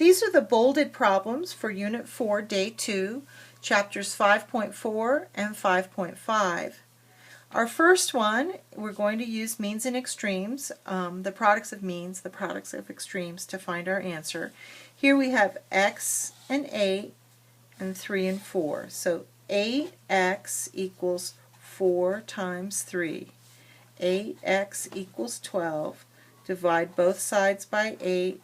These are the bolded problems for Unit 4, Day 2, Chapters 5.4 and 5.5. Our first one, we're going to use means and extremes, the products of means, the products of extremes, to find our answer. Here we have x and 8 and 3 and 4. So 8x equals 4 times 3. 8x equals 12. Divide both sides by 8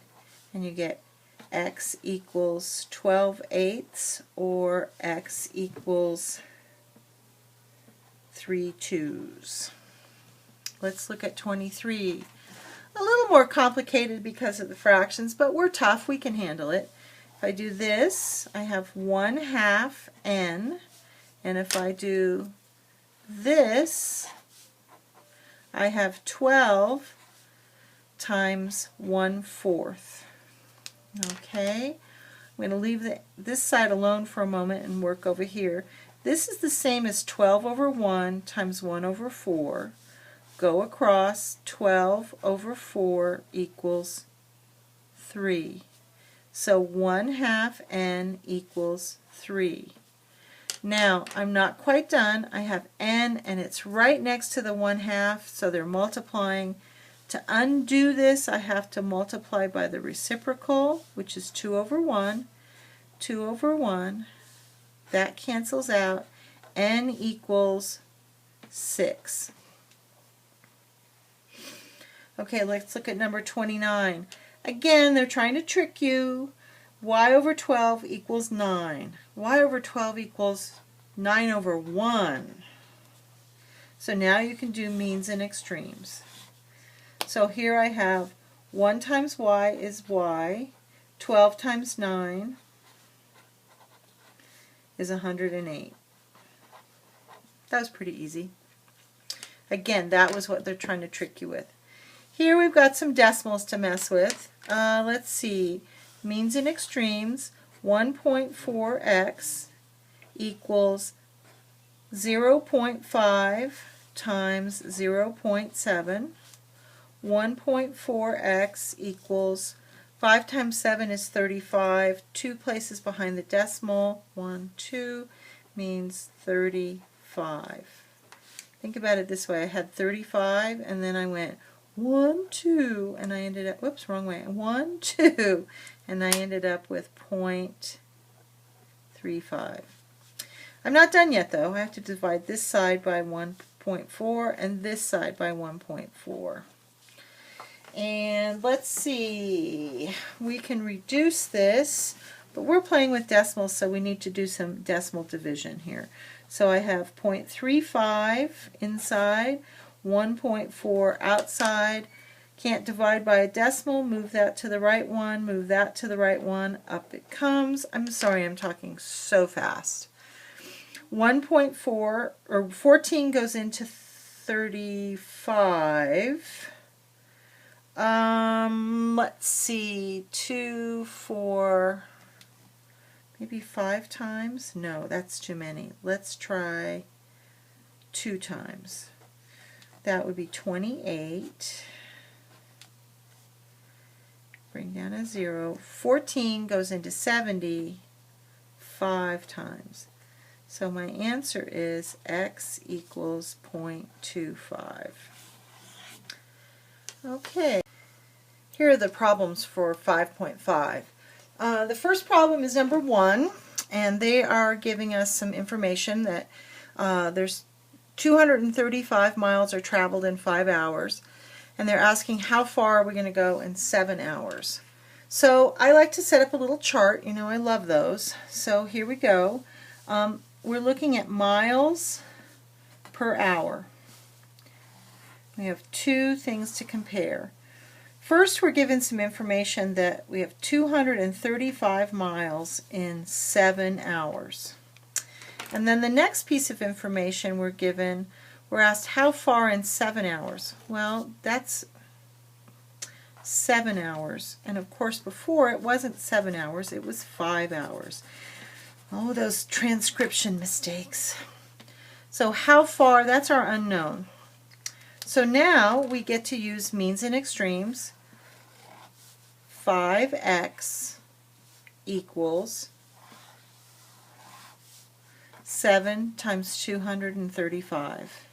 and you get x equals 12/8 or x equals 3 2s. Let's look at 23. A little more complicated because of the fractions, but we're tough, we can handle it. If I do this, I have 1/2 n, and if I do this, I have 12 times 1/4. Okay, I'm going to leave this side alone for a moment and work over here. This is the same as 12 over 1 times 1 over 4. Go across, 12 over 4 equals 3. So 1/2 n equals 3. Now, I'm not quite done. I have n and it's right next to the 1/2, so they're multiplying. To undo this, I have to multiply by the reciprocal, which is 2 over 1. 2 over 1. That cancels out. N equals 6. Okay, let's look at number 29. Again, they're trying to trick you. Y over 12 equals 9. Y over 12 equals 9 over 1. So now you can do means and extremes. So here I have 1 times y is y, 12 times 9 is 108. That was pretty easy. Again, that was what they're trying to trick you with. Here we've got some decimals to mess with. Let's see, means and extremes. 1.4x equals 0.5 times 0.7. 1.4x equals 5 times 7 is 35. 2 places behind the decimal. 1, 2 means 35. Think about it this way. I had 35 and then I went 1, 2 and I ended up, whoops, wrong way. 1, 2 and I ended up with 0.35. I'm not done yet though. I have to divide this side by 1.4 and this side by 1.4. And let's see, we can reduce this, but we're playing with decimals, so we need to do some decimal division here. So I have 0.35 inside, 1.4 outside. Can't divide by a decimal, move that to the right one, move that to the right one, up it comes. I'm sorry, I'm talking so fast. 1.4, or 14 goes into 35. Let's see, 2, 4, maybe 5 times? No, that's too many. Let's try 2 times. That would be 28. Bring down a 0. 14 goes into 70 5 times. So my answer is x equals 0.25. Okay. Here are the problems for 5.5. The first problem is number 1, and they are giving us some information that there's 235 miles are traveled in 5 hours, and they're asking how far are we going to go in 7 hours. So I like to set up a little chart. You know, I love those. So here we go. We're looking at miles per hour. We have 2 things to compare. First, we're given some information that we have 235 miles in 7 hours. And then the next piece of information we're given, we're asked how far in 7 hours. Well, that's 7 hours. And of course before it wasn't 7 hours, it was 5 hours. Oh, those transcription mistakes. So how far, that's our unknown. So now we get to use means and extremes. 5x equals 7 times 235.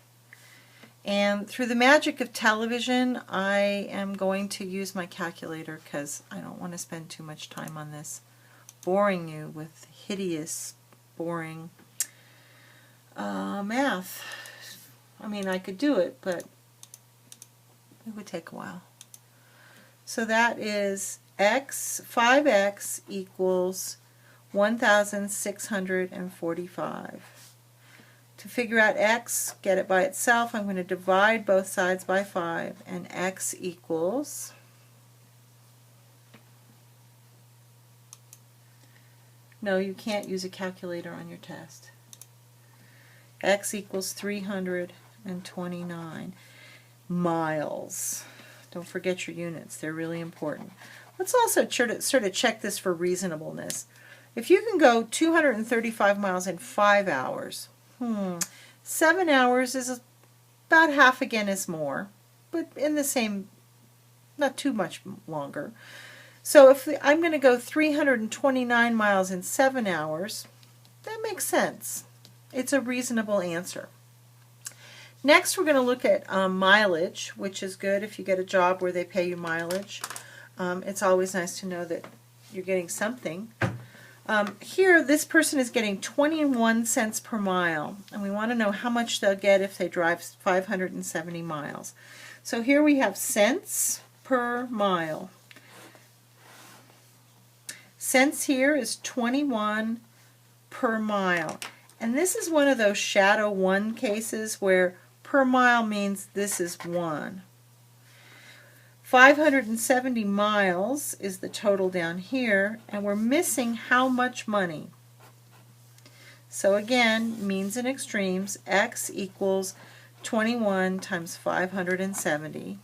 And through the magic of television, I am going to use my calculator because I don't want to spend too much time on this, boring you with hideous, boring math. I mean, I could do it, but it would take a while. So that is 5x equals 1,645. To figure out x, get it by itself, I'm going to divide both sides by 5, and x equals, no, you can't use a calculator on your test. X equals 329 miles. Don't forget your units, they're really important. Let's also sort of check this for reasonableness. If you can go 235 miles in 5 hours, 7 hours is about half again as more, but in the same, not too much longer. So if I'm going to go 329 miles in 7 hours, that makes sense. It's a reasonable answer. Next, we're going to look at mileage, which is good if you get a job where they pay you mileage. It's always nice to know that you're getting something. Here, this person is getting 21 cents per mile, and we want to know how much they'll get if they drive 570 miles. So here we have cents per mile. Cents here is 21 per mile. And this is one of those shadow 1 cases where per mile means this is 1. 570 miles is the total down here, and we're missing how much money. So again, means and extremes, x equals 21 times 570.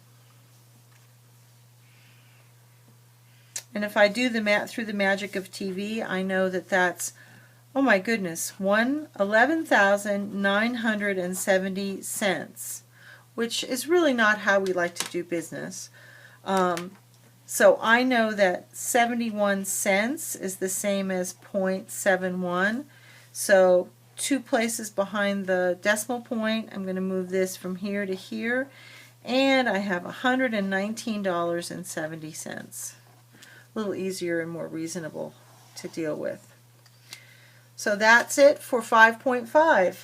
And if I do the math through the magic of TV, I know that that's, oh my goodness, 11,970 cents, which is really not how we like to do business. So I know that 71 cents is the same as 0.71. So 2 places behind the decimal point, I'm going to move this from here to here, and I have $119.70. A little easier and more reasonable to deal with. So that's it for 5.5.